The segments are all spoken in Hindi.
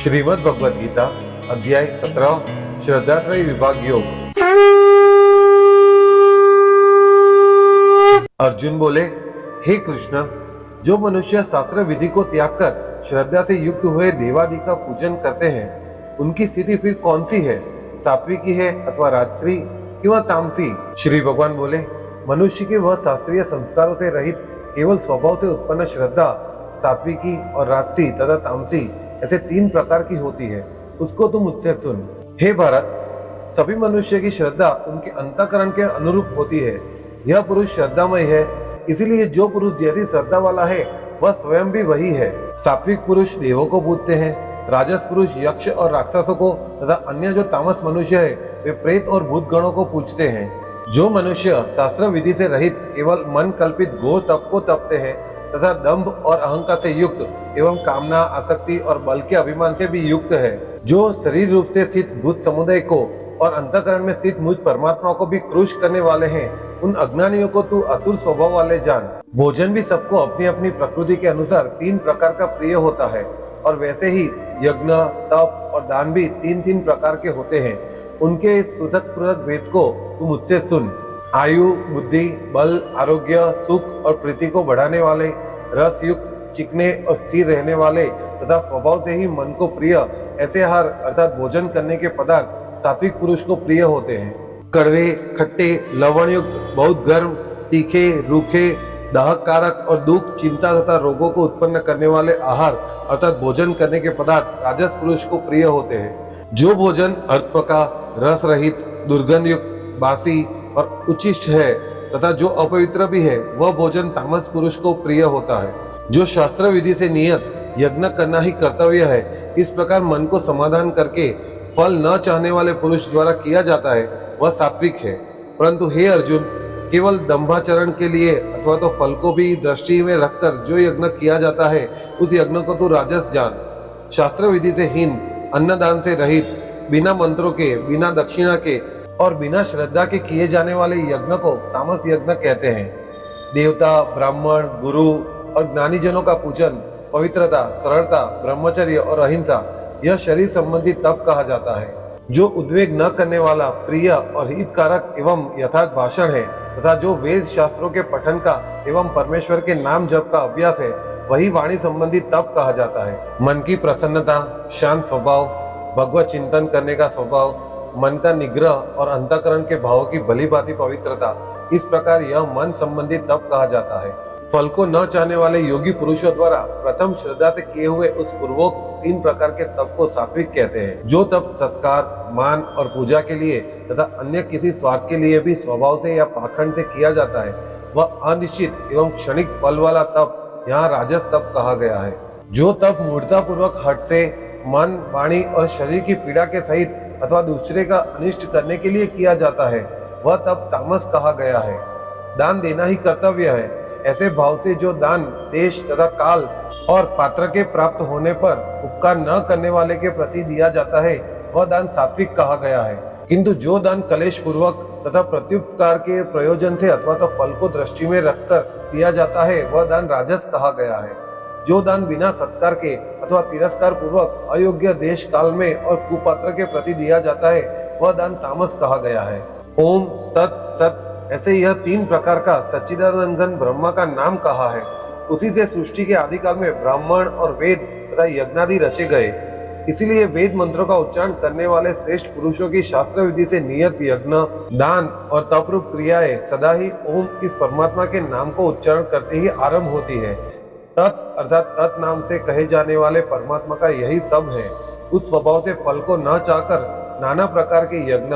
श्रीमद् भगवद गीता अध्याय 17 श्रद्धात्रय विभाग योग। अर्जुन बोले, हे कृष्ण, जो मनुष्य शास्त्र विधि को त्याग कर श्रद्धा से युक्त हुए देवादि का पूजन करते हैं, उनकी स्थिति फिर कौन सी है? सात्विकी है अथवा राजसी किंवा तामसी? श्री भगवान बोले, मनुष्य के वह शास्त्रीय संस्कारों से रहित केवल स्वभाव से उत्पन्न श्रद्धा सात्विकी और राजसी तथा तामसी ऐसे तीन प्रकार की होती है, उसको तुम मुझसे सुन। हे भारत, सभी मनुष्य की श्रद्धा उनके अंतःकरण के अनुरूप होती है। यह पुरुष श्रद्धामय है, इसीलिए जो पुरुष जैसी श्रद्धा वाला है वह स्वयं भी वही है। सात्विक पुरुष देवों को पूजते हैं, राजस पुरुष यक्ष और राक्षसों को तथा अन्य जो तामस मनुष्य है वे प्रेत और भूत गणों को पूजते हैं। जो मनुष्य शास्त्र विधि से रहित केवल मन कल्पित घोर तप को तपते हैं तथा दंभ और अहंकार से युक्त एवं कामना, आसक्ति और बल के अभिमान से भी युक्त है, जो शरीर रूप से स्थित भूत समुदाय को और अंतःकरण में स्थित मुझ परमात्मा को भी क्रूश करने वाले हैं, उन अज्ञानियों को तू असुर स्वभाव वाले जान। भोजन भी सबको अपनी अपनी प्रकृति के अनुसार तीन प्रकार का प्रिय होता है, और वैसे ही यज्ञ, तप और दान भी तीन तीन प्रकार के होते हैं। उनके इस पृथक पृथक भेद को तू मुझसे सुन। आयु, बुद्धि, बल, आरोग्य, सुख और प्रीति को बढ़ाने वाले, रस युक्त, चिकने और स्थिर रहने वाले तथा स्वभाव से ही मन को प्रिय ऐसे आहार अर्थात भोजन करने के पदार्थ सात्विक पुरुष को प्रिय होते हैं। कड़वे, खट्टे, लवण युक्त, बहुत गर्म, तीखे, रूखे, दाहक कारक और दुख, चिंता तथा रोगों को उत्पन्न करने वाले आहार अर्थात भोजन करने के पदार्थ राजस पुरुष को प्रिय होते हैं। जो भोजन अर्धपका, रस रहित, दुर्गंध युक्त, बासी और उच्छिष्ट है तथा जो अपवित्र भी है, वह भोजन तामस पुरुष को प्रिय होता है। जो शास्त्र विधि से नियत यज्ञ करना ही कर्तव्य है, इस प्रकार मन को समाधान करके फल न चाहने वाले पुरुष द्वारा किया जाता है, वह सात्विक है। परंतु हे अर्जुन, केवल दंभाचरण के लिए अथवा तो फल को भी दृष्टि में रखकर जो यज्ञ किया जाता है, उस यज्ञ को तू राजस जान। शास्त्र विधि से हीन, अन्नदान से रहित, बिना मंत्रों के, बिना दक्षिणा के और बिना श्रद्धा के किए जाने वाले यज्ञ को तामस यज्ञ कहते हैं। देवता, ब्राह्मण, गुरु और ज्ञानी जनों का पूजन, पवित्रता, सरलता, ब्रह्मचर्य और अहिंसा, यह शरीर संबंधी तप कहा जाता है। जो उद्वेग न करने वाला, प्रिय और हितकारक एवं यथार्थ भाषण है तथा जो वेद शास्त्रों के पठन का एवं परमेश्वर के नाम जप का अभ्यास है, वही वाणी संबंधी तप कहा जाता है। मन की प्रसन्नता, शांत स्वभाव, भगवत चिंतन करने का स्वभाव, मन का निग्रह और अंतःकरण के भावों की भली भांति पवित्रता, इस प्रकार यह मन संबंधी तप कहा जाता है। फल को न चाहने वाले योगी पुरुषों द्वारा प्रथम श्रद्धा से किए हुए उस पूर्वोक्त तीन प्रकार के तप को सात्विक कहते हैं। जो तप सत्कार, मान और पूजा के लिए तथा अन्य किसी स्वार्थ के लिए भी स्वभाव से या पाखंड से किया जाता है, वह अनिश्चित एवं क्षणिक फल वाला तप यहाँ राजस तप कहा गया है। जो तप मूर्ता पूर्वक हट से मन, वाणी और शरीर की पीड़ा के सहित अथवा दूसरे का अनिष्ट करने के लिए किया जाता है, वह तप तामस कहा गया है। दान देना ही कर्तव्य है, ऐसे भाव से जो दान देश तथा काल और पात्र के प्राप्त होने पर उपकार न करने वाले के प्रति दिया जाता है, वह दान सात्विक कहा गया है। किंतु जो दान कलेश पूर्वक तथा प्रत्युपकार के प्रयोजन से अथवा तो फल को दृष्टि में रखकर दिया जाता है, वह दान राजस कहा गया है। जो दान बिना सत्कार के अथवा तिरस्कार पूर्वक अयोग्य देश काल में और कुपात्र के प्रति दिया जाता है, वह दान तामस कहा गया है। ओम तत् सत ऐसे यह तीन प्रकार का सच्चिदानंद घन ब्रह्मा का नाम कहा है। उसी से सृष्टि के आदिकाल में ब्राह्मण और वेद तथा यज्ञादि रचे गए। इसीलिए वेद मंत्रों का उच्चारण करने वाले श्रेष्ठ पुरुषों की शास्त्र विधि से नियत यज्ञ, दान और तप रूप क्रियाएं सदा ही ओम इस परमात्मा के नाम को उच्चारण करते ही आरंभ होती है। तत् अर्थात तत् नाम से कहे जाने वाले परमात्मा का यही सब है। उस स्वभाव से फल को न चाहकर नाना प्रकार के यज्ञ,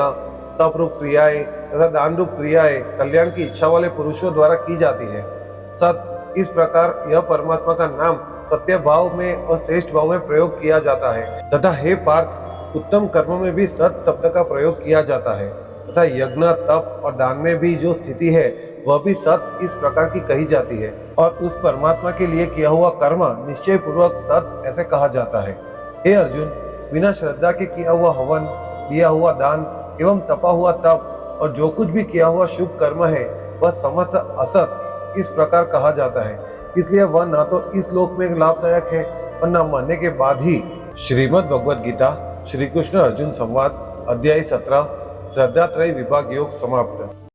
तप रूप क्रियाएं तथा दान रूप क्रियाएं कल्याण की इच्छा वाले पुरुषों द्वारा की जाती है। सत इस प्रकार यह परमात्मा का नाम सत्य भाव में और श्रेष्ठ भाव में प्रयोग किया जाता है तथा हे पार्थ, उत्तम कर्मों में भी सत शब्द का प्रयोग किया जाता है तथा यज्ञ, तप और दान में भी जो स्थिति है वह भी सत इस प्रकार की कही जाती है। और उस परमात्मा के लिए किया हुआ कर्म निश्चय पूर्वक सत ऐसे कहा जाता है। हे अर्जुन, बिना श्रद्धा के किया हुआ हवन, दिया हुआ दान एवं तपा हुआ तप और जो कुछ भी किया हुआ शुभ कर्म है, वह समस्त असत इस प्रकार कहा जाता है। इसलिए वह न तो इस लोक में लाभदायक है और न मरने के बाद ही श्रीमद् भगवद गीता श्री कृष्ण अर्जुन संवाद अध्याय 17 श्रद्धात्रय विभाग योग समाप्त।